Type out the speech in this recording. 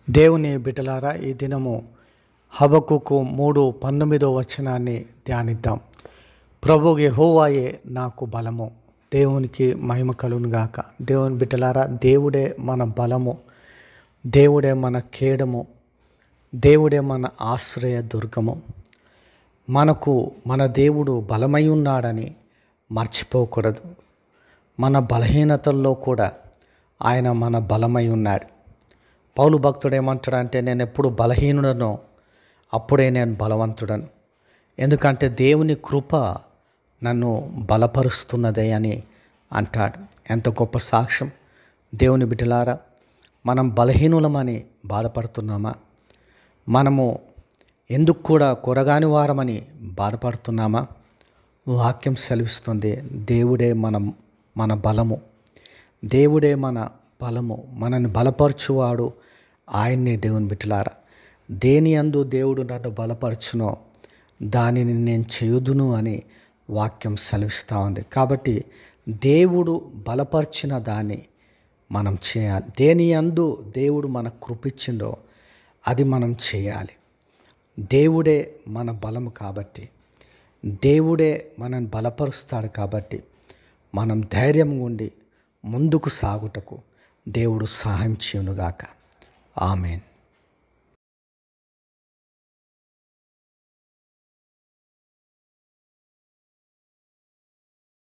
దేవుని బిడ్డలారా, ఈ దినము హబక్కుకు 3:19 ధ్యానిద్దాం. ప్రభువు యెహోవాయే నాకు బలము. దేవునికి మహిమ కలుగును గాక. దేవుని బిడ్డలారా, దేవుడే మన బలము, దేవుడే మన కేడము, దేవుడే మన ఆశ్రయ దుర్గము. మన దేవుడు బలమై ఉన్నాడని మర్చిపోకూడదు. మన బలహీనతల్లో కూడా ఆయన మన బలమై ఉన్నాడు. పౌలు భక్తుడు ఏమంటాడంటే, నేను ఎప్పుడు బలహీనుడనో అప్పుడే నేను బలవంతుడను, ఎందుకంటే దేవుని కృప నన్ను బలపరుస్తున్నదే అని అంటాడు. ఎంత గొప్ప సాక్ష్యం! దేవుని బిడ్డలారా, మనం బలహీనులమని బాధపడుతున్నామా? మనము ఎందుకు కూడా కొరగాని వారమని బాధపడుతున్నామా? వాక్యం సెలవిస్తుంది, దేవుడే మన బలము, దేవుడే మన బలము, మనల్ని బలపరచువాడు ఆయన్నే. దేవుని బిడ్డలారా, దేని యందు దేవుడు నన్ను బలపరచునో దానిని నేను చేయుదును అని వాక్యం సెలవిస్తూ ఉంది. కాబట్టి దేవుడు బలపరిచిన దాన్ని మనం చేయాలి. దేని యందు దేవుడు మనకు కృపించిండో అది మనం చేయాలి. దేవుడే మన బలము కాబట్టి, దేవుడే మనల్ని బలపరుస్తాడు కాబట్టి మనం ధైర్యంగా ఉండి ముందుకు సాగుటకు దేవుడు సహాయం చేయునుగాక. ఆమేన్.